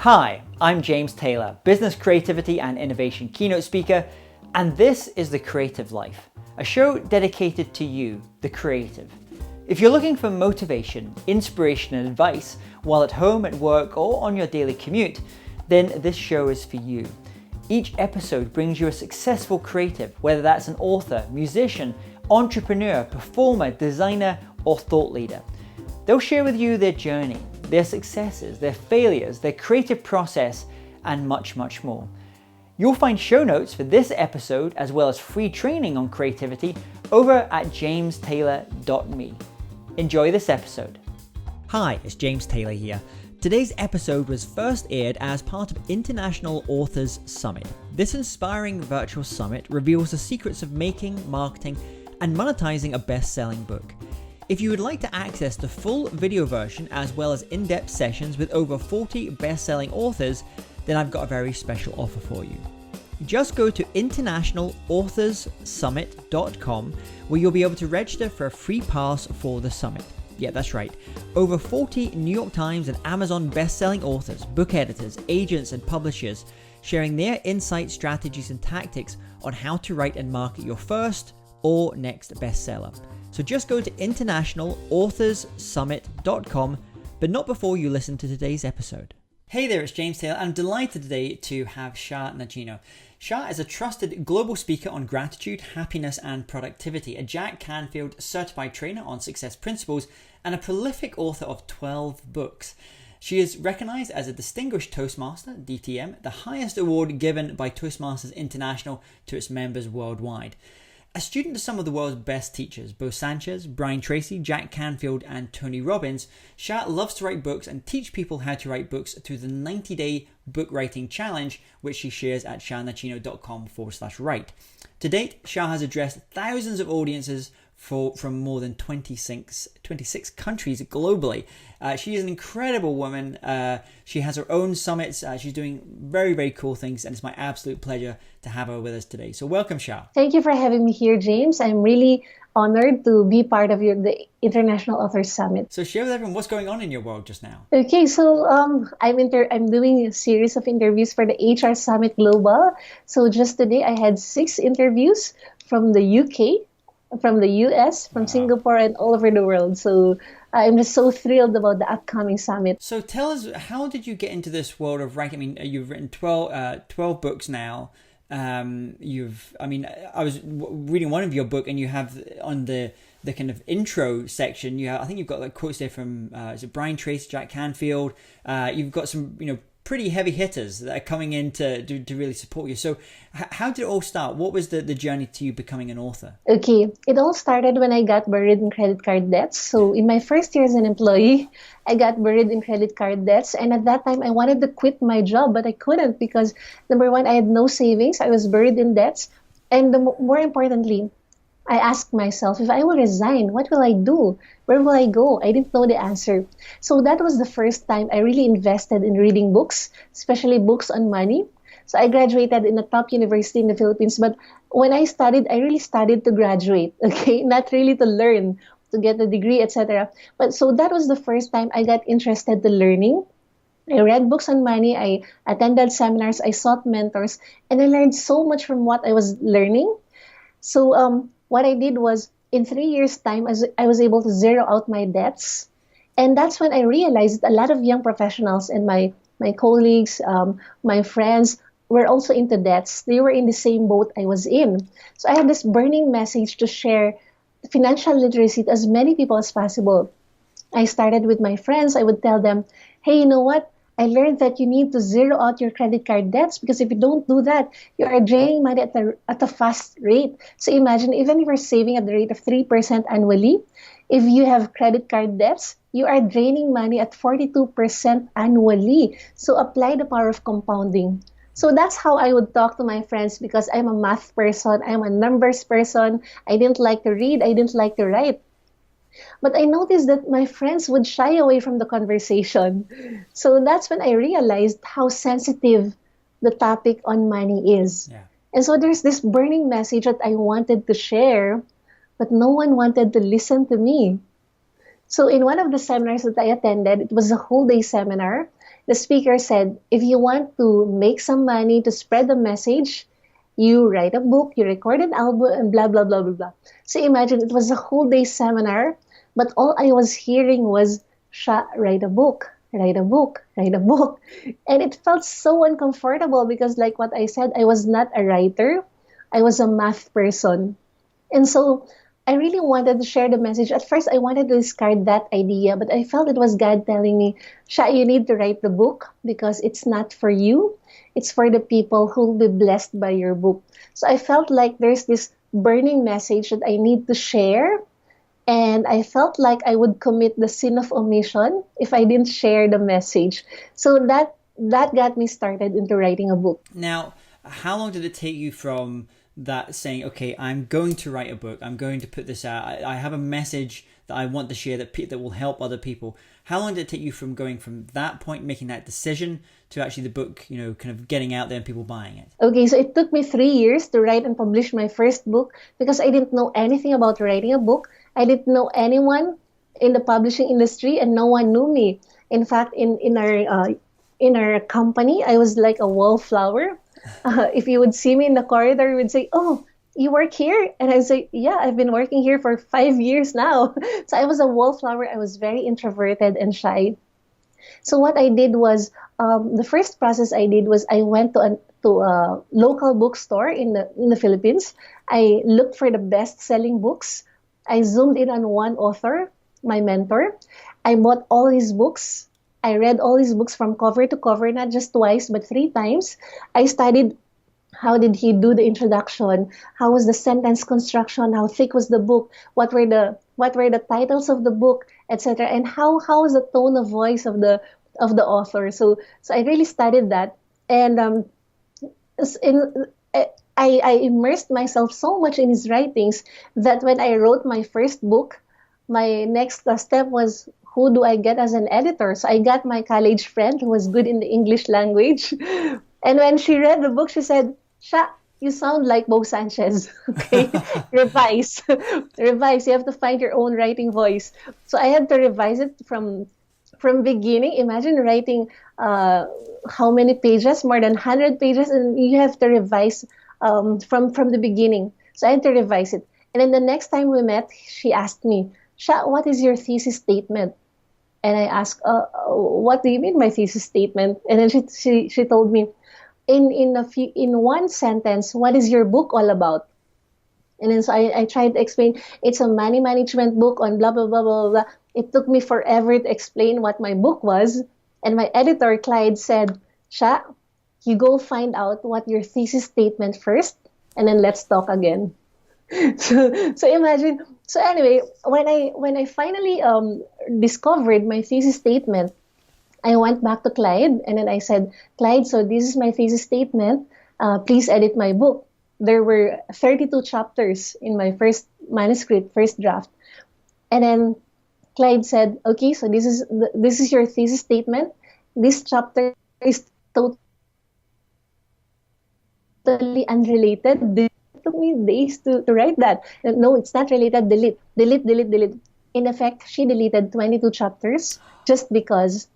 Hi, I'm James Taylor, business creativity and innovation keynote speaker, and this is The Creative Life, a show dedicated to you, the creative. If you're looking for motivation, inspiration, and advice while at home, at work, or on your daily commute, then this show is for you. Each episode brings you a successful creative, whether that's an author, musician, entrepreneur, performer, designer, or thought leader. They'll share with you their journey, their successes, their failures, their creative process, and much, much more. You'll find show notes for this episode as well as free training on creativity over at jamestaylor.me. Enjoy this episode. Hi, it's James Taylor here. Today's episode was first aired as part of International Authors Summit. This inspiring virtual summit reveals the secrets of making, marketing, and monetizing a best-selling book. If you would like to access the full video version as well as in-depth sessions with over 40 best-selling authors, then I've got a very special offer for you. Just go to internationalauthorssummit.com where you'll be able to register for a free pass for the summit. Yeah, that's right. Over 40 New York Times and Amazon best-selling authors, book editors, agents, and publishers sharing their insights, strategies, and tactics on how to write and market your first or next bestseller. So just go to internationalauthorssummit.com, but not before you listen to today's episode. Hey there, it's James Taylor. I'm delighted today to have Sha Nacino. Sha is a trusted global speaker on gratitude, happiness, and productivity, a Jack Canfield Certified Trainer on success principles, and a prolific author of 12 books. She is recognized as a Distinguished Toastmaster, DTM, the highest award given by Toastmasters International to its members worldwide. A student of some of the world's best teachers, both Sanchez, Tracy, Jack Canfield, and Tony Robbins, Sha loves to write books and teach people how to write books through the 90-day book writing challenge, which she shares at shanacino.com/write. To date, Sha has addressed thousands of audiences from more than 26 countries globally. She is an incredible woman. She has her own summits. She's doing very, very cool things, and it's my absolute pleasure to have her with us today. So welcome, Sha. Thank you for having me here, James. I'm really honored to be part of the International Authors Summit. So share with everyone what's going on in your world just now. Okay, so I'm doing a series of interviews for the HR Summit Global. So just today I had 6 interviews from the UK, from the US, from Singapore, and all over the world. So I'm just so thrilled about the upcoming summit. So tell us, how did you get into this world of writing? I mean, you've written 12 books now. I was reading one of your book, and you have on the kind of intro section, I think you've got like quotes there from is it Tracy, Jack Canfield. You've got some pretty heavy hitters that are coming in to really support you. So how did it all start? What was the journey to you becoming an author? Okay, it all started when I got buried in credit card debts. So in my first year as an employee, I got buried in credit card debts. And at that time, I wanted to quit my job, but I couldn't because, number one, I had no savings. I was buried in debts. And more importantly, I asked myself, if I will resign, what will I do? Where will I go? I didn't know the answer. So that was the first time I really invested in reading books, especially books on money. So I graduated in a top university in the Philippines. But when I studied, I really studied to graduate, okay? Not really to learn, to get a degree, etc. But so that was the first time I got interested in learning. I read books on money, I attended seminars, I sought mentors, and I learned so much from what I was learning. So what I did was, in 3 years' time, I was able to zero out my debts. And that's when I realized that a lot of young professionals and my colleagues, my friends, were also into debts. They were in the same boat I was in. So I had this burning message to share financial literacy to as many people as possible. I started with my friends. I would tell them, hey, you know what? I learned that you need to zero out your credit card debts because if you don't do that, you are draining money at a fast rate. So imagine, even if you're saving at the rate of 3% annually, if you have credit card debts, you are draining money at 42% annually. So apply the power of compounding. So that's how I would talk to my friends because I'm a math person, I'm a numbers person. I didn't like to read, I didn't like to write. But I noticed that my friends would shy away from the conversation. So that's when I realized how sensitive the topic on money is. Yeah. And so there's this burning message that I wanted to share, but no one wanted to listen to me. So in one of the seminars that I attended, it was a whole day seminar. the speaker said, if you want to make some money to spread the message, you write a book, you record an album, and blah, blah, blah, blah, blah. So imagine it was a whole day seminar, but all I was hearing was, Sha, write a book, write a book, write a book. And it felt so uncomfortable because, like what I said, I was not a writer, I was a math person. And so I really wanted to share the message. At first, I wanted to discard that idea, but I felt it was God telling me, Sha, you need to write the book because it's not for you. It's for the people who will be blessed by your book. So I felt like there's this burning message that I need to share. And I felt like I would commit the sin of omission if I didn't share the message. So that got me started into writing a book. Now, how long did it take you from that saying, okay, I'm going to write a book, I'm going to put this out, I have a message that I want to share that will help other people. How long did it take you from going from that point, making that decision, to actually the book, kind of getting out there and people buying it? Okay, so it took me 3 years to write and publish my first book because I didn't know anything about writing a book. I didn't know anyone in the publishing industry and no one knew me. In fact, in our company, I was like a wallflower. If you would see me in the corridor, you would say, oh, you work here? And I say, yeah, I've been working here for 5 years now. So I was a wallflower. I was very introverted and shy. So what I did was, the first process I did was I went to a local bookstore in the Philippines. I looked for the best-selling books. I zoomed in on one author, my mentor. I bought all his books. I read all his books from cover to cover, not just twice, but 3 times. I studied how did he do the introduction, how was the sentence construction, how thick was the book, what were the titles of the book, etc., and how was the tone of voice of the author. So I really studied that, and I immersed myself so much in his writings that when I wrote my first book, my next step was, who do I get as an editor? So I got my college friend who was good in the English language. And when she read the book, she said, Sha, you sound like Bo Sanchez. Okay, revise. Revise. You have to find your own writing voice. So I had to revise it from beginning. Imagine writing how many pages? More than 100 pages, and you have to revise from the beginning. So I had to revise it. And then the next time we met, she asked me, Sha, what is your thesis statement? And I asked, what do you mean by thesis statement? And then she told me, in one sentence, what is your book all about? And then so I tried to explain, it's a money management book on blah, blah, blah, blah, blah. It took me forever to explain what my book was. And my editor, Clyde, said, Sha, you go find out what your thesis statement first, and then let's talk again. So imagine. So anyway, when I finally discovered my thesis statement, I went back to Clyde, and then I said, Clyde, so this is my thesis statement. Please edit my book. There were 32 chapters in my first manuscript, first draft. And then Clyde said, okay, so this is your thesis statement. This chapter is totally unrelated. It took me days to write that. No, it's not related. Delete. In effect, she deleted 22 chapters just because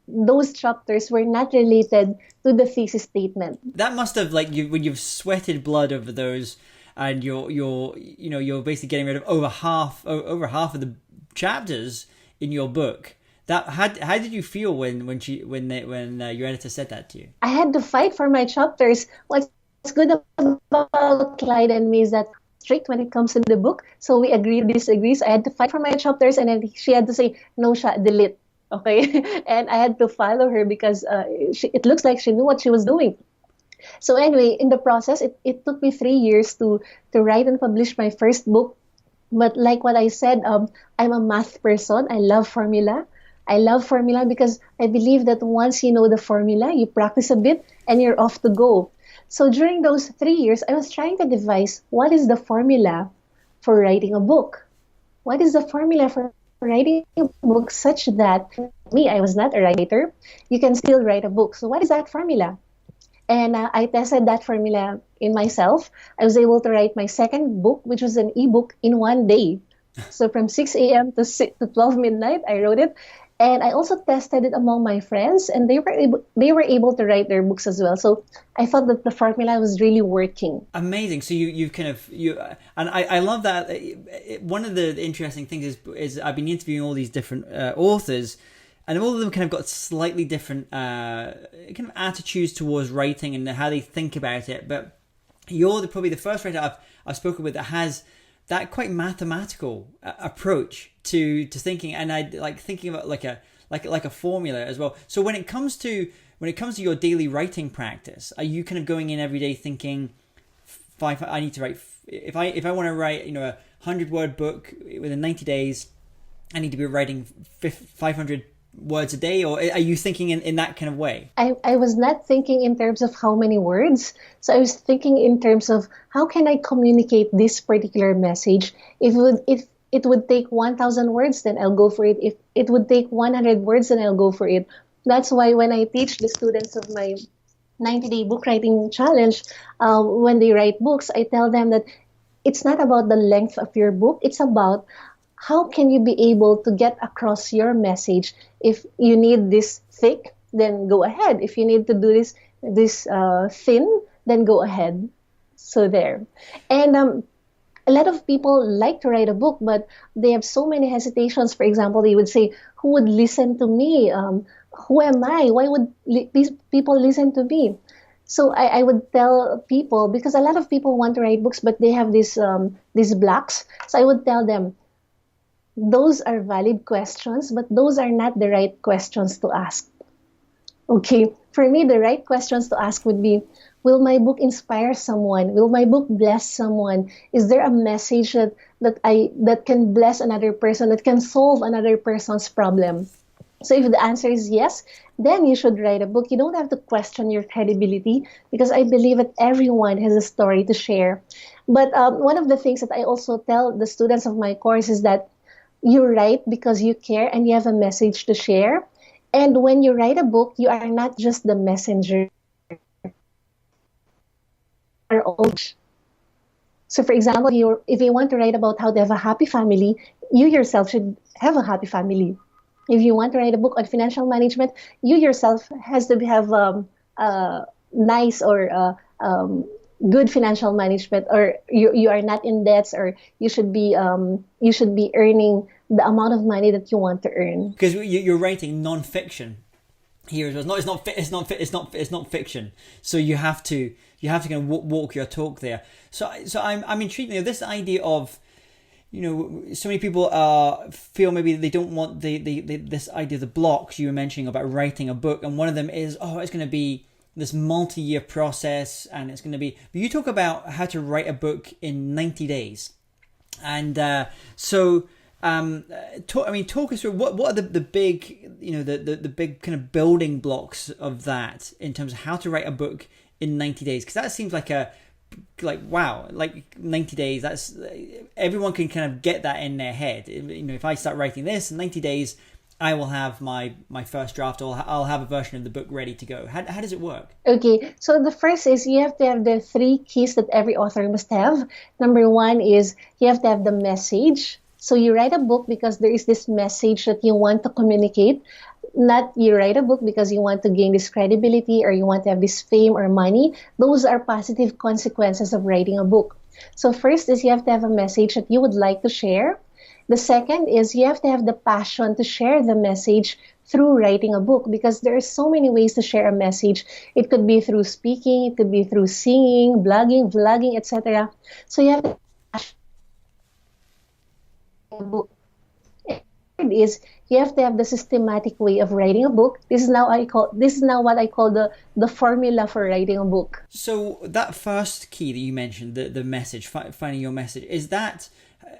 those chapters were not related to the thesis statement. That must have, when you've sweated blood over those, and you're basically getting rid of over half of the chapters in your book. How did you feel when your editor said that to you? I had to fight for my chapters. What's good about Clyde and me is that strict when it comes to the book. So we agree, disagree. So I had to fight for my chapters, and then she had to say, no, Sha, delete. Okay, and I had to follow her because it looks like she knew what she was doing. So anyway, in the process, it took me 3 years to write and publish my first book. But like what I said, I'm a math person. I love formula. Because I believe that once you know the formula, you practice a bit and you're off to go. So during those 3 years, I was trying to devise what is the formula for writing a book. What is the formula for writing a book such that I was not a writer, you can still write a book. So what is that formula? And I tested that formula in myself. I was able to write my second book, which was an ebook, in one day. So from 6 a.m. to 12 midnight, I wrote it. And I also tested it among my friends, and they were able to write their books as well. So I thought that the formula was really working. Amazing. So you've kind of and I love that. One of the interesting things is I've been interviewing all these different authors, and all of them kind of got slightly different kind of attitudes towards writing and how they think about it. But you're probably the first writer I've spoken with that has that quite mathematical approach to thinking, and I like thinking about like a formula as well. So when it comes to your daily writing practice, are you kind of going in every day thinking, I need to write, if I want to write, you know, a 100-word book within 90 days, I need to be writing 500 words a day? Or are you thinking in that kind of way? I was not thinking in terms of how many words. So I was thinking in terms of how can I communicate this particular message. If it would take 1,000 words, then I'll go for it. If it would take 100 words, then I'll go for it. That's why when I teach the students of my 90-day book writing challenge, when they write books, I tell them that it's not about the length of your book. It's about how can you be able to get across your message. If you need this thick, then go ahead. If you need to do this thin, then go ahead. So there. And a lot of people like to write a book, but they have so many hesitations. For example, they would say, who would listen to me? Who am I? Why would these people listen to me? So I would tell people, because a lot of people want to write books, but they have these blocks. So I would tell them, those are valid questions, but those are not the right questions to ask. Okay, for me, the right questions to ask would be, will my book inspire someone? Will my book bless someone? Is there a message that can bless another person, that can solve another person's problem? So if the answer is yes, then you should write a book. You don't have to question your credibility, because I believe that everyone has a story to share. But one of the things that I also tell the students of my course is that you write because you care and you have a message to share. And when you write a book, you are not just the messenger. So for example, if you want to write about how to have a happy family, you yourself should have a happy family. If you want to write a book on financial management, you yourself has to have nice or good financial management, or you are not in debts, or you should be earning the amount of money that you want to earn. Because you're writing non-fiction here as well. It's not fiction. So you have to kind of walk your talk there. So I'm intrigued. You know, this idea of, you know, so many people feel maybe they don't want this idea of the blocks you were mentioning about writing a book, and one of them is, it's going to be this multi-year process, and it's going to be. But you talk about how to write a book in 90 days, and talk us through what are the big, you know, the big kind of building blocks of that in terms of how to write a book in 90 days, because that seems like wow, like 90 days, that's everyone can kind of get that in their head. You know, if I start writing this in 90 days, I will have my first draft, or I'll have a version of the book ready to go. How does it work? Okay, so the first is you have to have the 3 keys that every author must have. Number 1 is you have to have the message. So you write a book because there is this message that you want to communicate. Not you write a book because you want to gain this credibility, or you want to have this fame or money. Those are positive consequences of writing a book. So first is you have to have a message that you would like to share. The second is you have to have the passion to share the message through writing a book, because there are so many ways to share a message. It could be through speaking, it could be through singing, blogging, vlogging, etc. So you have to book. And is you have to have the systematic way of writing a book. This is now what I call the formula for writing a book. So that first key that you mentioned, the message, finding your message, is that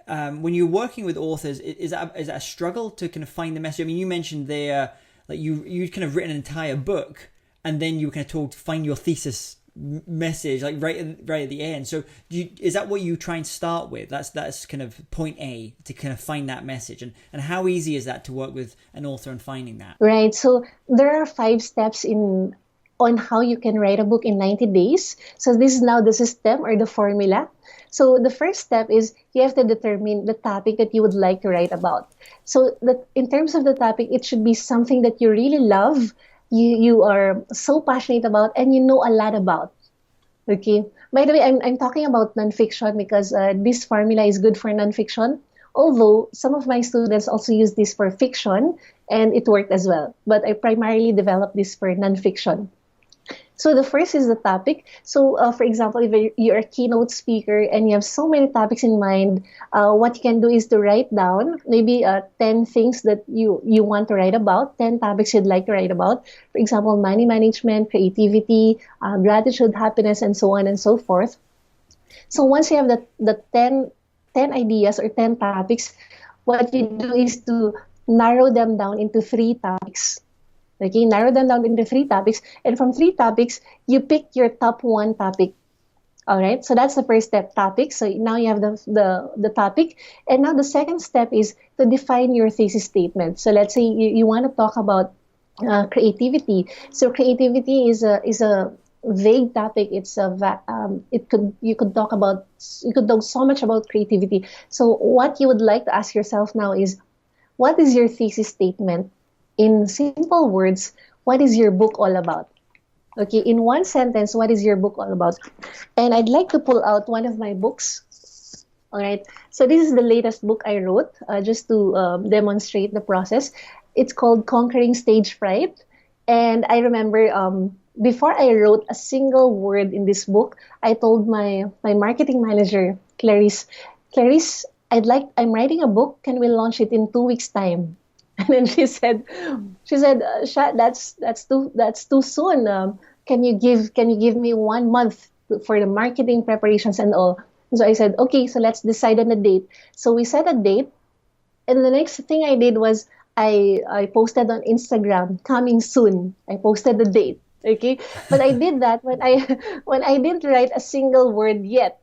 when you're working with authors, is that a struggle to kind of find the message? I mean, you mentioned there, like you kind of written an entire book, and then you were kind of told to find your thesis message, like right at the end. So is that what you try and start with? That's kind of point A, to kind of find that message, and how easy is that to work with an author and finding that? Right. So there are 5 steps in on how you can write a book in 90 days. So this is now the system or the formula. So the first step is you have to determine the topic that you would like to write about. So that in terms of the topic, it should be something that you really love, you are so passionate about, and you know a lot about. Okay. By the way, I'm talking about nonfiction because this formula is good for nonfiction. Although some of my students also use this for fiction, and it worked as well. But I primarily developed this for nonfiction. So the first is the topic. So for example, if you're a keynote speaker and you have so many topics in mind, what you can do is to write down maybe 10 things that you want to write about, 10 topics you'd like to write about. For example, money management, creativity, gratitude, happiness, and so on and so forth. So once you have the 10 ideas or 10 topics, what you do is to narrow them down into 3 topics. Okay, narrow them down into 3 topics, and from 3 topics, you pick your top 1 topic. All right, so that's the first step, topic. So now you have the topic, and now the second step is to define your thesis statement. So let's say you want to talk about creativity. So creativity is a vague topic. It's you could talk so much about creativity. So what you would like to ask yourself now is, what is your thesis statement? In simple words, what is your book all about? Okay, in one sentence, what is your book all about? And I'd like to pull out one of my books. All right, so this is the latest book I wrote, just to demonstrate the process. It's called Conquering Stage Fright. And I remember before I wrote a single word in this book, I told my marketing manager, Clarice, I'm writing a book. Can we launch it in 2 weeks' time? And then she said, Sha, that's too soon. Can you give me 1 month for the marketing preparations and all? And so I said, okay, so let's decide on a date. So we set a date, and the next thing I did was I posted on Instagram, coming soon. I posted the date. Okay, but I did that when I didn't write a single word yet.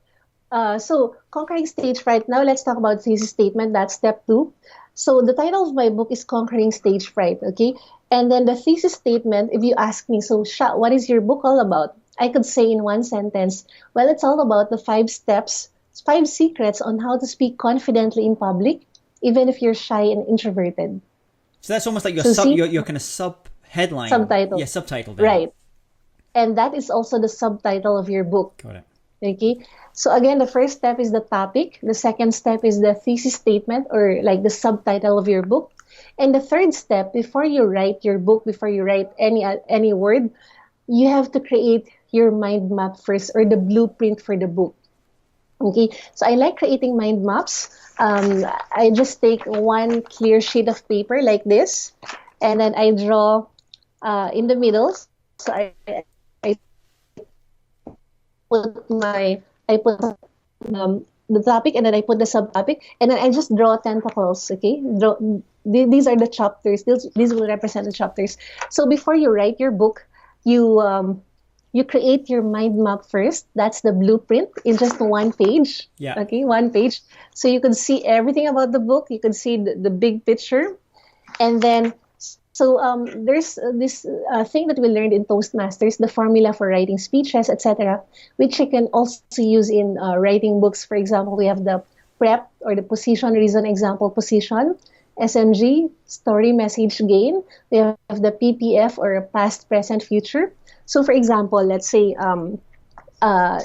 So conquering stage fright. Now let's talk about thesis statement. That's step 2. So the title of my book is Conquering Stage Fright, okay? And then the thesis statement, if you ask me, so Sha, what is your book all about? I could say in one sentence, well, it's all about the 5 steps, 5 secrets on how to speak confidently in public, even if you're shy and introverted. So that's almost like your kind of sub-headline. Subtitle. Yeah, subtitle. Then. Right. And that is also the subtitle of your book. Got it. Okay, so again, the first step is the topic. The second step is the thesis statement, or like the subtitle of your book. And the third step, before you write your book, before you write any word, you have to create your mind map first, or the blueprint for the book. Okay, so I like creating mind maps. I just take one clear sheet of paper like this, and then I draw in the middle. So I put the topic, and then I put the subtopic, and then I just draw tentacles. Okay, these are the chapters. These will represent the chapters. So before you write your book, you create your mind map first. That's the blueprint in just 1 page. Yeah. Okay, 1 page. So you can see everything about the book. You can see the big picture, and then. So there's this thing that we learned in Toastmasters, the formula for writing speeches, etc., which you can also use in writing books. For example, we have the PREP, or the position, reason, example, position, SMG, story, message, gain. We have the PPF, or past, present, future. So for example, let's say 5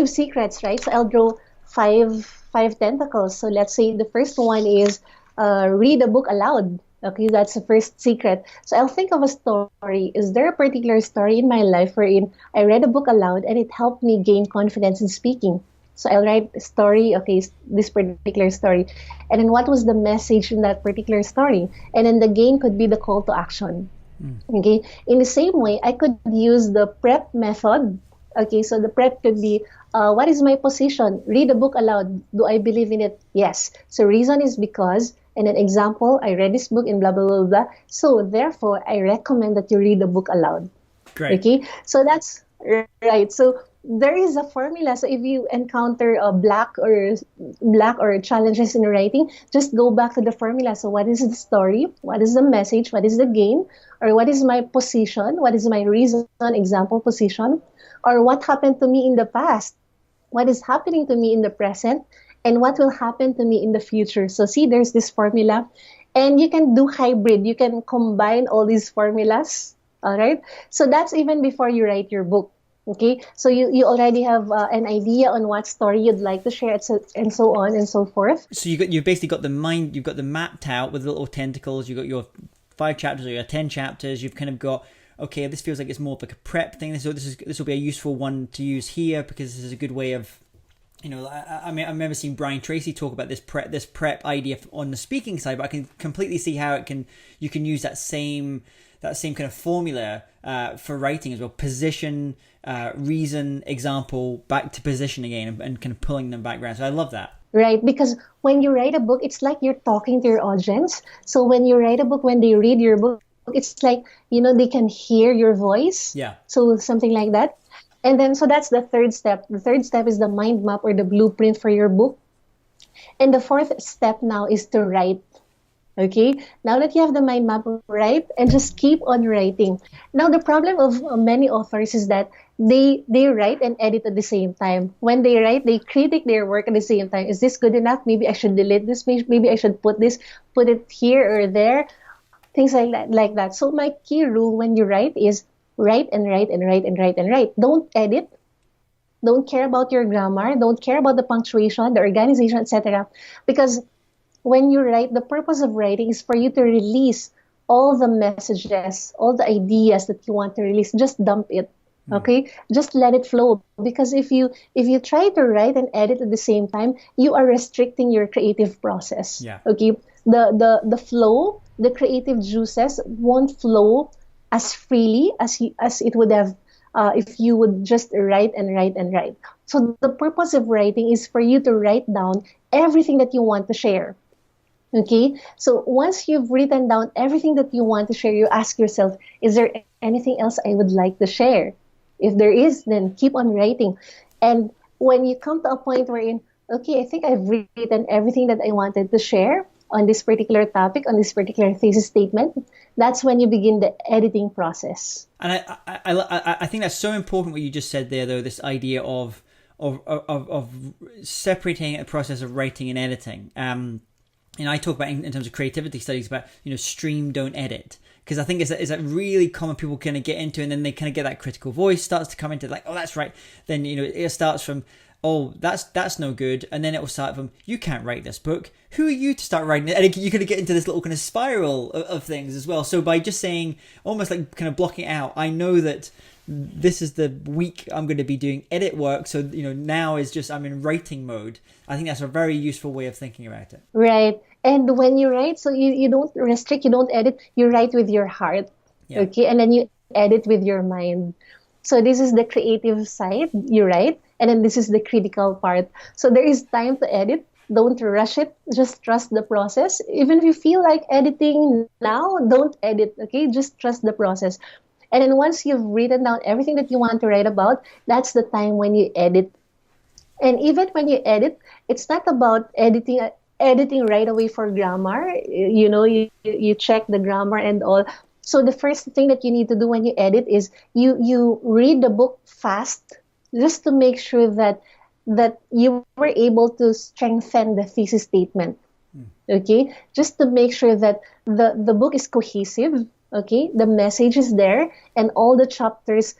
secrets, right? So I'll draw five tentacles. So let's say the first one is read a book aloud. Okay, that's the first secret. So I'll think of a story. Is there a particular story in my life wherein I read a book aloud and it helped me gain confidence in speaking? So I'll write a story, okay, this particular story. And then what was the message in that particular story? And then the gain could be the call to action. Okay, in the same way, I could use the PREP method. Okay, so the PREP could be, what is my position? Read a book aloud. Do I believe in it? Yes. So reason is because, and an example, I read this book in blah, blah, blah, blah. So therefore, I recommend that you read the book aloud. Great. Okay, so that's right. So there is a formula. So if you encounter a black or challenges in writing, just go back to the formula. So what is the story? What is the message? What is the game? Or what is my position? What is my reason? Example position. Or what happened to me in the past? What is happening to me in the present? And what will happen to me in the future? So see, there's this formula. And you can do hybrid. You can combine all these formulas. All right. So that's even before you write your book. Okay. So you already have an idea on what story you'd like to share, and so on and so forth. So you've basically got the mind, you've got the mapped out with little tentacles. You've got your 5 chapters or your 10 chapters. You've kind of got, okay, this feels like it's more of like a prep thing. So this will be a useful one to use here because this is a good way of, you know, I mean, I remember seeing Brian Tracy talk about this prep idea on the speaking side, but I can completely see how you can use that same kind of formula for writing as well. Position, reason, example, back to position again, and kind of pulling them back around. So I love that. Right, because when you write a book, it's like you're talking to your audience. So when you write a book, when they read your book, it's like, you know, they can hear your voice. Yeah. So something like that. And then, so that's the third step. The third step is the mind map or the blueprint for your book. And the fourth step now is to write. Okay, now that you have the mind map, write, and just keep on writing. Now, the problem of many authors is that they write and edit at the same time. When they write, they critique their work at the same time. Is this good enough? Maybe I should delete this. Maybe I should put it here or there. Things like that. So my key rule when you write is write and write and write and write and write. Don't edit. Don't care about your grammar. Don't care about the punctuation, the organization, etc. Because when you write, the purpose of writing is for you to release all the messages, all the ideas that you want to release. Just dump it. Okay? Just let it flow. Because if you try to write and edit at the same time, you are restricting your creative process. Yeah. Okay? The flow, the creative juices won't flow as freely as it would have if you would just write and write and write. So the purpose of writing is for you to write down everything that you want to share. Okay, so once you've written down everything that you want to share, you ask yourself, is there anything else I would like to share? If there is, then keep on writing. And when you come to a point wherein, okay, I think I've written everything that I wanted to share on this particular topic, on this particular thesis statement, that's when you begin the editing process. And I think that's so important what you just said there, though, this idea of separating a process of writing and editing. And I talk about in terms of creativity studies about, you know, stream, don't edit. Because I think it's a really common people kind of get into, and then they kind of get that critical voice starts to come into like, oh, that's right. Then, you know, it starts from, oh, that's no good. And then it will start from, you can't write this book. Who are you to start writing it? And you kind of get into this little kind of spiral of things as well. So by just saying, almost like kind of blocking it out, I know that this is the week I'm going to be doing edit work. So, you know, now is just, I'm in writing mode. I think that's a very useful way of thinking about it. Right. And when you write, so you don't restrict, you don't edit, you write with your heart. Yeah. Okay. And then you edit with your mind. So this is the creative side, you write, and then this is the critical part. So there is time to edit. Don't rush it. Just trust the process. Even if you feel like editing now, don't edit. Okay. Just trust the process. And then once you've written down everything that you want to write about, that's the time when you edit. And even when you edit, it's not about editing right away for grammar. You know, you check the grammar and all. So the first thing that you need to do when you edit is you read the book fast, just to make sure that you were able to strengthen the thesis statement. Okay? Just to make sure that the book is cohesive. Okay, the message is there, and all the chapters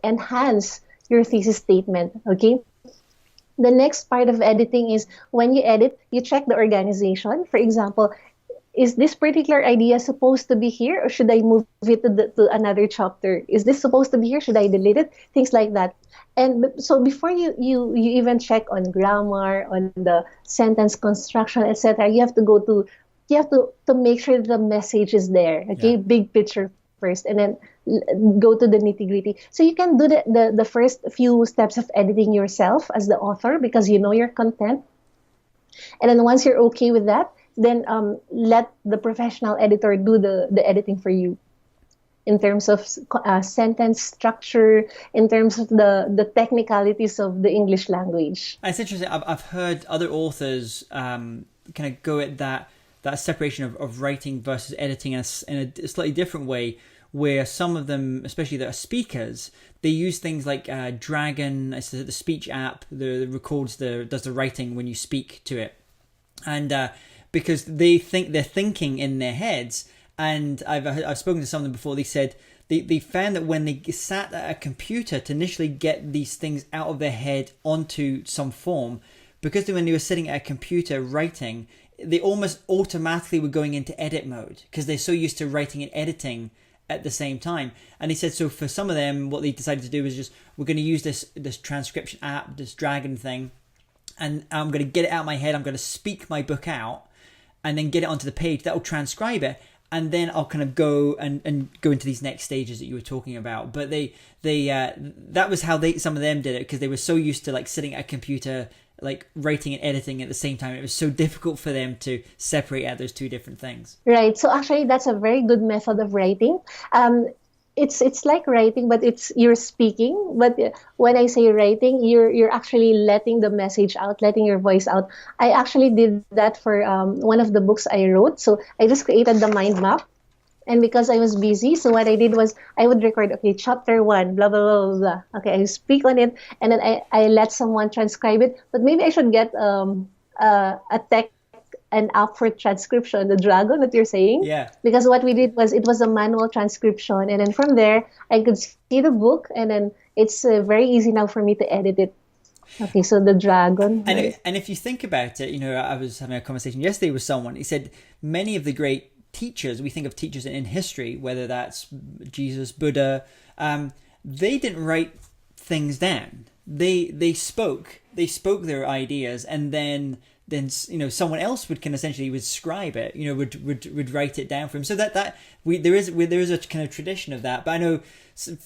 enhance your thesis statement. Okay, the next part of editing is when you edit, you check the organization. For example, is this particular idea supposed to be here, or should I move it to another chapter? Is this supposed to be here? Should I delete it? Things like that. And so before you even check on grammar, on the sentence construction, etc., you have to make sure that the message is there. Okay, yeah. Big picture first, and then go to the nitty gritty. So you can do the first few steps of editing yourself as the author, because you know your content. And then once you're okay with that, then let the professional editor do the editing for you. in terms of sentence structure, in terms of the technicalities of the English language. And it's interesting. I've heard other authors kind of go at that separation of writing versus editing in a slightly different way, where some of them, especially that are speakers, they use things like Dragon, it's the speech app that does the writing when you speak to it, and because they think they're thinking in their heads. And I've spoken to some of them before. They said they found that when they sat at a computer to initially get these things out of their head onto some form, because when they were sitting at a computer writing, they almost automatically were going into edit mode because they're so used to writing and editing at the same time. And he said, so for some of them, what they decided to do is just, we're going to use this transcription app, this Dragon thing, and I'm going to get it out of my head. I'm going to speak my book out and then get it onto the page. That will transcribe it. And then I'll kind of go and go into these next stages that you were talking about. But that was how some of them did it, because they were so used to like sitting at a computer, like writing and editing at the same time. It was so difficult for them to separate out those two different things. Right. So actually, that's a very good method of writing. It's like writing, but you're speaking. But when I say writing, you're actually letting the message out, letting your voice out. I actually did that for one of the books I wrote. So I just created the mind map. And because I was busy, so what I did was I would record, okay, chapter 1, blah, blah, blah, blah. Okay, I speak on it, and then I let someone transcribe it. But maybe I should get an app for transcription, the Dragon that you're saying. Yeah. Because what we did was, it was a manual transcription. And then from there, I could see the book, and then it's very easy now for me to edit it. Okay, so the Dragon. And if you think about it, I was having a conversation yesterday with someone. He said many of the great teachers, we think of teachers in history, whether that's Jesus, Buddha, they didn't write things down. They spoke their ideas, and then someone else would essentially would scribe it, would write it down for him. So there is a kind of tradition of that. But I know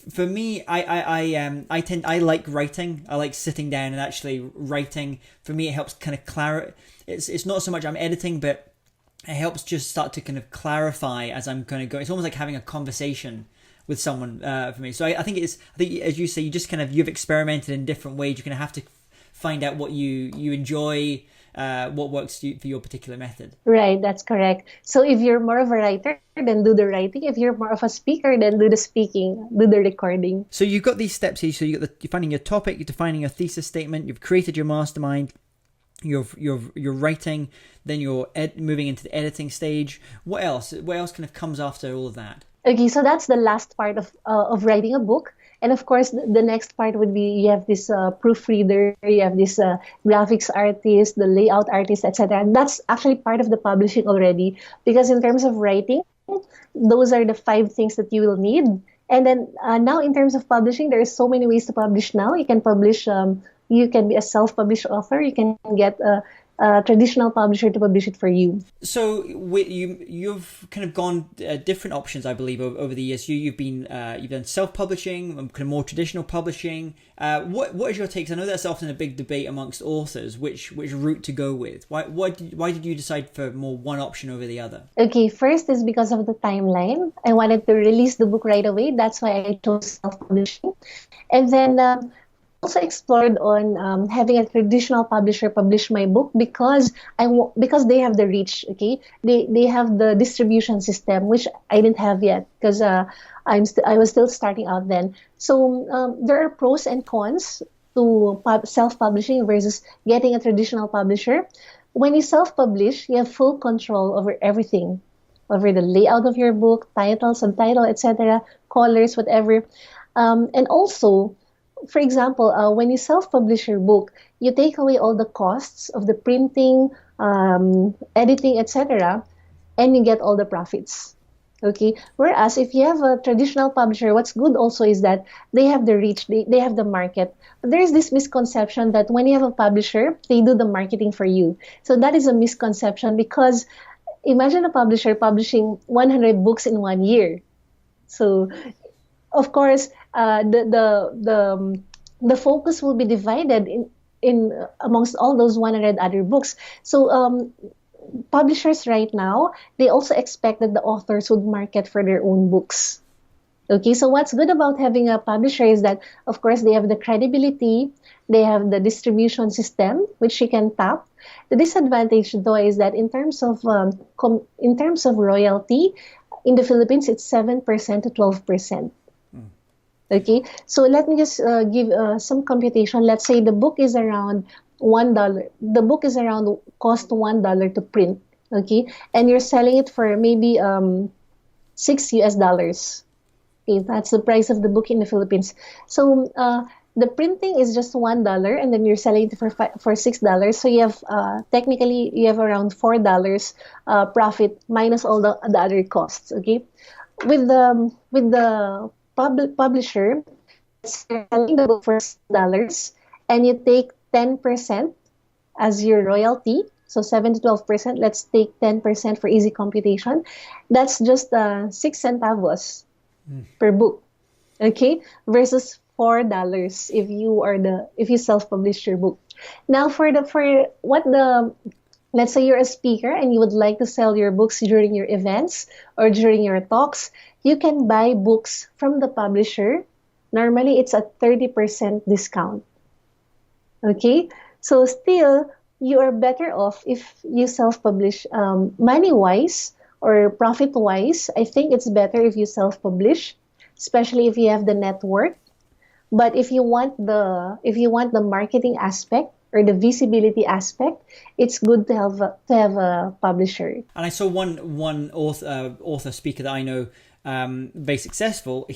for me, I like writing. I like sitting down and actually writing. For me, it helps kind of clarify. It's not so much I'm editing, but it helps just start to kind of clarify as I'm kind of going. It's almost like having a conversation with someone for me. So I think as you say, you've experimented in different ways. You're going to have to find out what you enjoy, what works for your particular method. Right, that's correct. So if you're more of a writer, then do the writing. If you're more of a speaker, then do the speaking, do the recording. So you've got these steps here. So you're finding your topic, you're defining your thesis statement, you've created your mastermind, you're writing, then you're moving into the editing stage. What else kind of comes after all of that? Okay, so that's the last part of writing a book. And of course, the next part would be, you have this proofreader, you have this graphics artist, the layout artist, etc. And that's actually part of the publishing already, because in terms of writing, those are the 5 things that you will need. And then now in terms of publishing, there are so many ways to publish now. You can publish, you can be a self-published author, you can get a traditional publisher to publish it for you. So you've kind of gone different options, I believe, over the years. You've done self-publishing, kind of more traditional publishing. What is your take? I know that's often a big debate amongst authors, which route to go with. Why did you decide for more one option over the other? Okay, first is because of the timeline. I wanted to release the book right away. That's why I chose self-publishing. And then also explored on having a traditional publisher publish my book because they have the reach. Okay, they have the distribution system, which I didn't have yet because I was still starting out then. So there are pros and cons to self-publishing versus getting a traditional publisher. When you self-publish, you have full control over everything, over the layout of your book, title, subtitle, etc., colors, whatever, and also, for example, when you self-publish your book, you take away all the costs of the printing, editing, etc., and you get all the profits. Okay. Whereas if you have a traditional publisher, what's good also is that they have the reach, they have the market. But there is this misconception that when you have a publisher, they do the marketing for you. So that is a misconception, because imagine a publisher publishing 100 books in 1 year. So of course, the focus will be divided in amongst all those 100 other books. So publishers right now, they also expect that the authors would market for their own books. Okay, so what's good about having a publisher is that, of course, they have the credibility, they have the distribution system, which you can tap. The disadvantage, though, is that in terms of royalty, in the Philippines, it's 7% to 12%. Okay, so let me just give some computation. Let's say the book is around $1. The book is around cost $1 to print. Okay, and you're selling it for maybe $6. Okay, that's the price of the book in the Philippines. So the printing is just $1, and then you're selling it for $6. So you have technically you have around $4 profit minus all the other costs. Okay, with the publisher, you're selling the book for $6, and you take 10% as your royalty. So 7 to 12%. Let's take 10% for easy computation. That's just 6 centavos per book, okay, versus $4 if you self-publish your book. Now let's say you're a speaker and you would like to sell your books during your events or during your talks, you can buy books from the publisher. Normally it's a 30% discount. Okay, so still you are better off if you self-publish. Money-wise or profit-wise, I think it's better if you self-publish, especially if you have the network. But if you want the marketing aspect or the visibility aspect, it's good to have a publisher. And I saw one author speaker that I know, very successful.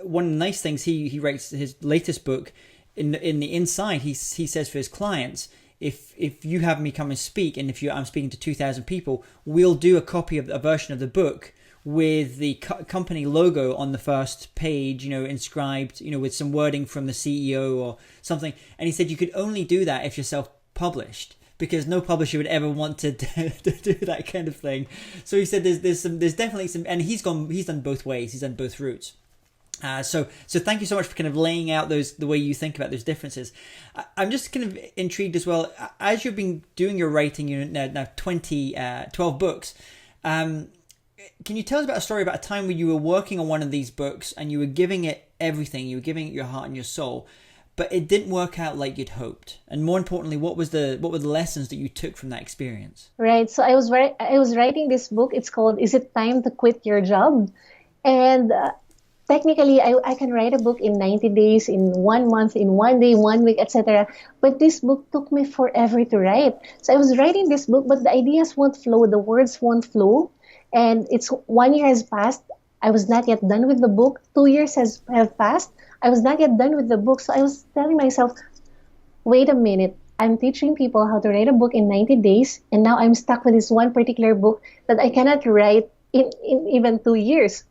One of the nice things he writes his latest book in the inside. He says for his clients, if you have me come and speak, and I'm speaking to 2,000 people, we'll do a version of the book with the company logo on the first page, inscribed, with some wording from the CEO or something. And he said you could only do that if you're self-published, because no publisher would ever want to do that kind of thing. So he said there's definitely some, and he's done both ways. He's done both routes. So thank you so much for kind of laying out the way you think about those differences. I'm just kind of intrigued as well, as you've been doing your writing, now 12 books. Can you tell us about a story about a time when you were working on one of these books and you were giving it everything, you were giving it your heart and your soul, but it didn't work out like you'd hoped? And more importantly, what were the lessons that you took from that experience? Right. So I was writing this book. It's called "Is It Time to Quit Your Job?" And technically, I can write a book in 90 days, in 1 month, in 1 day, 1 week, etc. But this book took me forever to write. So I was writing this book, but the ideas won't flow, the words won't flow. And 1 year has passed. I was not yet done with the book. 2 years have passed. I was not yet done with the book. So I was telling myself, wait a minute. I'm teaching people how to write a book in 90 days. And now I'm stuck with this one particular book that I cannot write in even 2 years.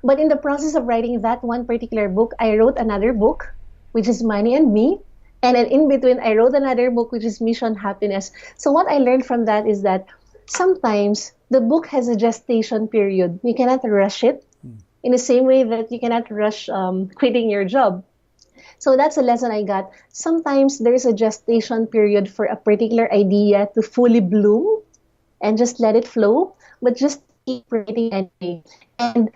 But in the process of writing that one particular book, I wrote another book, which is Money and Me. And then in between, I wrote another book, which is Mission Happiness. So what I learned from that is that sometimes the book has a gestation period. You cannot rush it in the same way that you cannot rush quitting your job. So that's a lesson I got. Sometimes there's a gestation period for a particular idea to fully bloom and just let it flow, but just keep writing anyway. And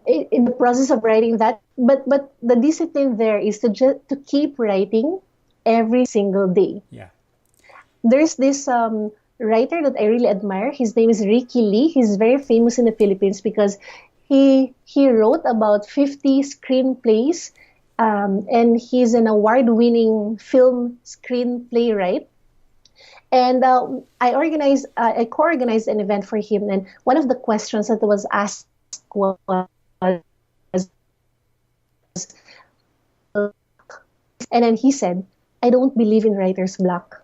in the process of writing that, but the discipline there is to keep writing every single day. Yeah. There's this writer that I really admire. His name is Ricky Lee. He's very famous in the Philippines because he wrote about 50 screenplays, and he's an award-winning film screenplay writer. And I co-organized an event for him, and one of the questions that was asked was, and then he said, I don't believe in writer's block.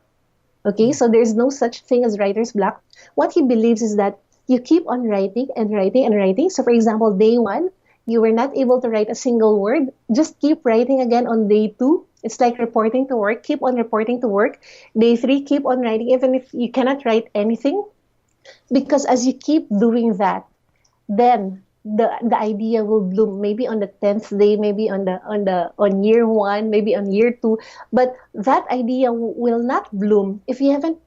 Okay, so there's no such thing as writer's block. What he believes is that you keep on writing and writing and writing. So for example, day 1, you were not able to write a single word. Just keep writing again on day 2. It's like reporting to work. Keep on reporting to work. Day 3, keep on writing, even if you cannot write anything. Because as you keep doing that, then the idea will bloom. Maybe on the 10th day, maybe on year 1, maybe on year 2. But that idea will not bloom if you haven't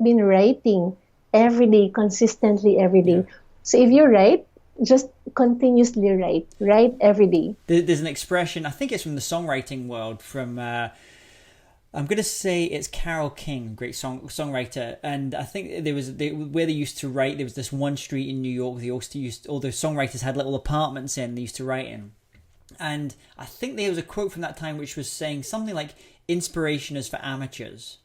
been writing every day, consistently every day. Yeah. So if you write, just continuously write every day. There's an expression, I think it's from the songwriting world, from I'm going to say it's Carole King, great songwriter, and I think where they used to write, there was this one street in New York all the songwriters had little apartments in, they used to write in. And I think there was a quote from that time which was saying something like, inspiration is for amateurs.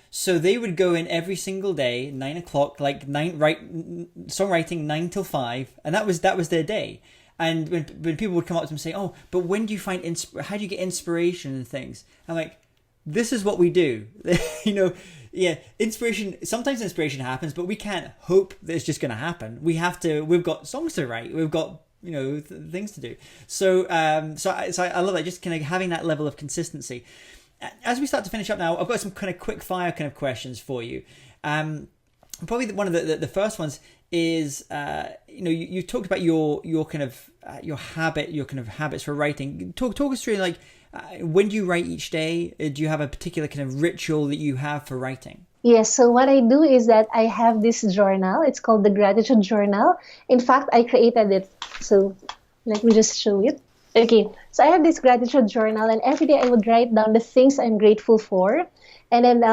So they would go in every single day, 9 o'clock, songwriting 9 till 5, and that was their day. And when people would come up to them and say, oh, but when do you find how do you get inspiration and things? I'm like, this is what we do. Sometimes inspiration happens, but we can't hope that it's just going to happen. We've got songs to write. We've got, things to do. So I love that, just kind of having that level of consistency. As we start to finish up now, I've got some kind of quick fire kind of questions for you. Probably one of the first ones is, you talked about your kind of habits for writing. Talk us through, like, when do you write each day? Do you have a particular kind of ritual that you have for writing? Yes, so what I do is that I have this journal. It's called the Gratitude Journal. In fact, I created it. So let me just show it. Okay, so I have this gratitude journal, and every day I would write down the things I'm grateful for. And then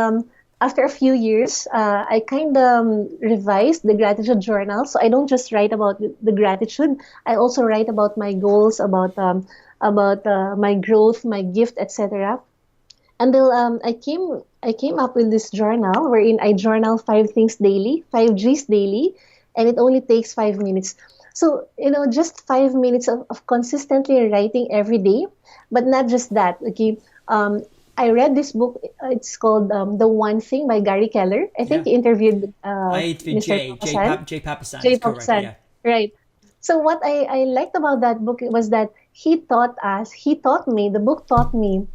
after a few years, I kind of revised the gratitude journal. So I don't just write about the gratitude. I also write about my goals, about my growth, my gift, etc. Until I came up with this journal wherein I journal 5 things daily, 5 G's daily, and it only takes 5 minutes. So, just 5 minutes of consistently writing every day, but not just that. Okay, I read this book. It's called The One Thing by Gary Keller. I think he interviewed Jay Papasan. Jay Papasan. Yeah. Right. So what I liked about that book was that the book taught me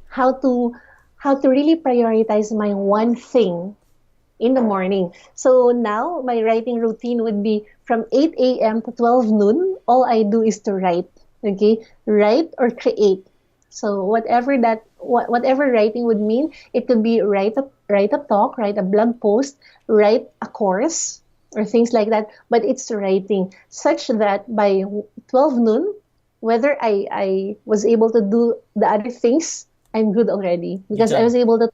how to really prioritize my one thing in the morning. So now my writing routine would be from 8 a.m. to 12 noon. All I do is to write. Okay, write or create. So whatever writing would mean, it could be write a talk, write a blog post, write a course, or things like that. But it's writing, such that by 12 noon, whether I was able to do the other things, I'm good already, because I was able to.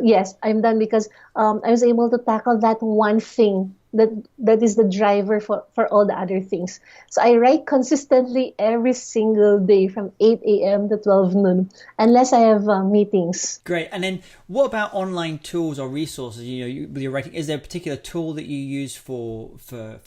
Yes, I'm done, because I was able to tackle that one thing that is the driver for all the other things. So I write consistently every single day from 8 a.m. to 12 noon, unless I have meetings. Great. And then what about online tools or resources? With your writing, is there a particular tool that you use for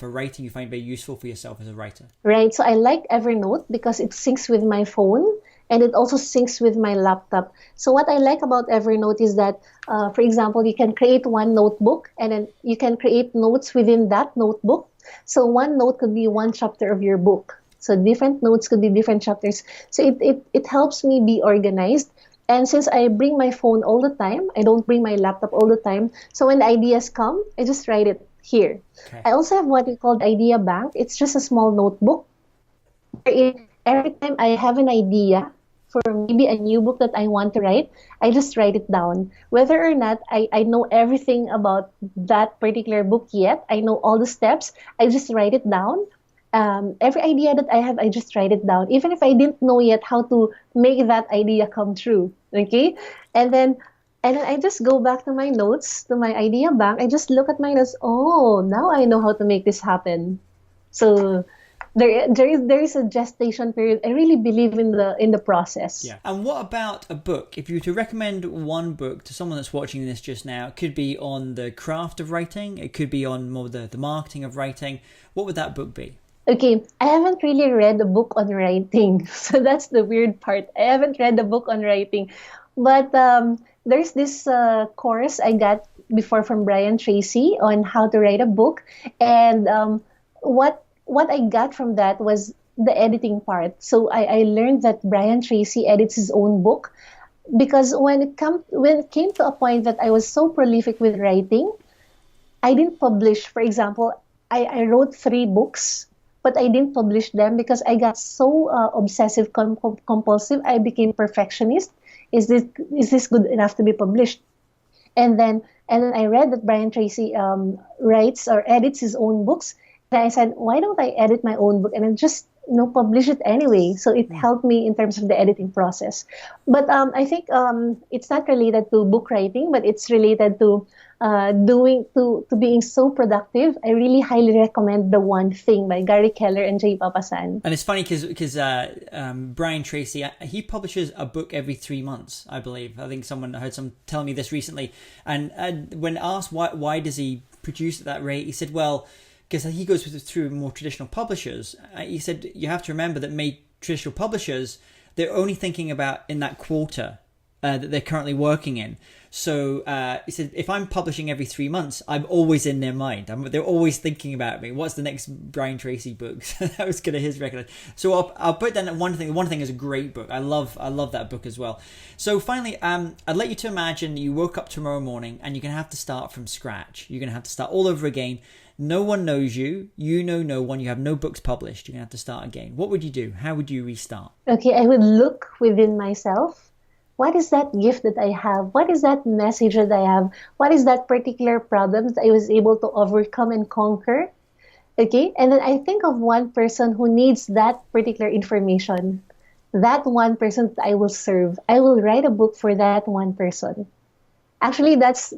writing you find very useful for yourself as a writer? Right. So I like Evernote because it syncs with my phone. And it also syncs with my laptop. So what I like about Evernote is that, for example, you can create one notebook, and then you can create notes within that notebook. So one note could be one chapter of your book. So different notes could be different chapters. So it helps me be organized. And since I bring my phone all the time, I don't bring my laptop all the time. So when the ideas come, I just write it here. Okay. I also have what we call the idea bank. It's just a small notebook. Every time I have an idea for maybe a new book that I want to write, I just write it down. Whether or not I know everything about that particular book yet, I know all the steps, I just write it down. Every idea that I have, I just write it down, even if I didn't know yet how to make that idea come true. Okay? And then I just go back to my notes, to my idea bank. I just look at my notes. Oh, now I know how to make this happen. So there is a gestation period. I really believe in the process. Yeah. And what about a book? If you were to recommend one book to someone that's watching this just now, it could be on the craft of writing, it could be on more the marketing of writing, what would that book be? Okay, I haven't really read a book on writing. So that's the weird part. I haven't read a book on writing. But there's this course I got before from Brian Tracy on how to write a book. And what I got from that was the editing part. So I learned that Brian Tracy edits his own book, because when it came to a point that I was so prolific with writing, I didn't publish. For example, I wrote 3 books, but I didn't publish them because I got so obsessive compulsive. I became perfectionist. Is this good enough to be published? And then I read that Brian Tracy writes or edits his own books. I said, why don't I edit my own book and then just publish it anyway? So it helped me in terms of the editing process. But I think it's not related to book writing, but it's related to being so productive. I really highly recommend The One Thing by Gary Keller and Jay Papasan. And it's funny because Brian Tracy, he publishes a book every 3 months, I believe. I think I heard someone tell me this recently. And when asked why does he produce at that rate, he said, well, because he goes through more traditional publishers. He said, you have to remember that traditional publishers, they're only thinking about in that quarter that they're currently working in. So he said, if I'm publishing every 3 months, I'm always in their mind. They're always thinking about me. What's the next Brian Tracy book? That was kind of his record. So I'll put down that One Thing. The One Thing is a great book. I love that book as well. So finally, I'd like you to imagine you woke up tomorrow morning and you're going to have to start from scratch. You're going to have to start all over again. No one knows you. You know no one. You have no books published. You're going to have to start again. What would you do? How would you restart? Okay, I would look within myself. What is that gift that I have? What is that message that I have? What is that particular problem that I was able to overcome and conquer? Okay, and then I think of one person who needs that particular information. That one person that I will serve. I will write a book for that one person. Actually, that's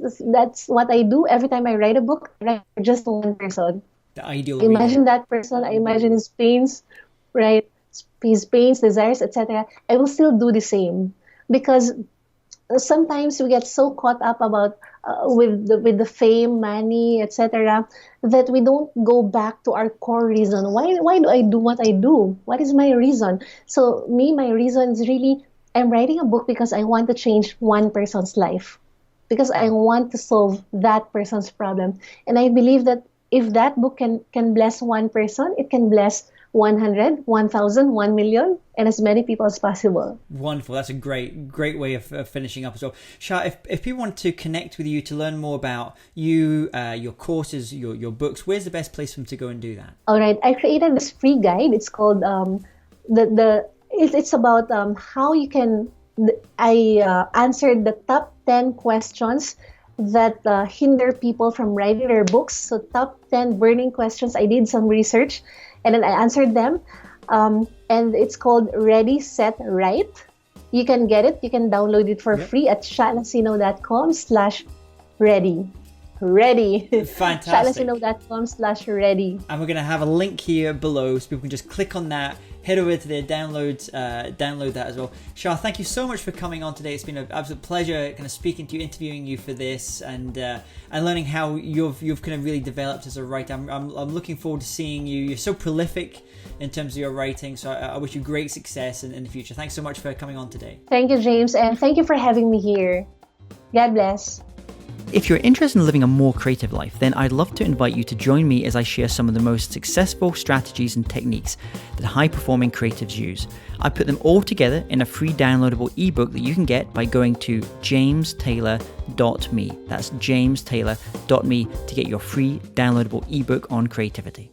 what I do every time I write a book. I write for just one person. The ideal imagine that person. I imagine his pains, right? His pains, desires, etc. I will still do the same, because sometimes we get so caught up about with the fame, money, etc., that we don't go back to our core reason. Why do I do what I do? What is my reason? So my reason is really, I'm writing a book because I want to change one person's life, because I want to solve that person's problem. And I believe that if that book can bless one person, it can bless 100, 1,000, 1 million, and as many people as possible. Wonderful. That's a great way of finishing up as well. Sha, if people want to connect with you to learn more about you, your courses, your books, where's the best place for them to go and do that? All right. I created this free guide. It's called it's about how you can. I answered the top 10 questions that hinder people from writing their books. So top 10 burning questions. I did some research and then I answered them. And it's called Ready, Set, Write. You can get it. You can download it for free at shanacino.com/ready. Ready. Fantastic. shanacino.com/ready. And we're going to have a link here below so people can just click on that, head over to their download that as well. Sha, thank you so much for coming on today. It's been an absolute pleasure kind of speaking to you, interviewing you for this, and learning how you've kind of really developed as a writer. I'm looking forward to seeing you. You're so prolific in terms of your writing, so I wish you great success in the future. Thanks so much for coming on today. Thank you, James, and thank you for having me here. God bless. If you're interested in living a more creative life, then I'd love to invite you to join me as I share some of the most successful strategies and techniques that high-performing creatives use. I put them all together in a free downloadable ebook that you can get by going to jamestaylor.me. That's jamestaylor.me to get your free downloadable ebook on creativity.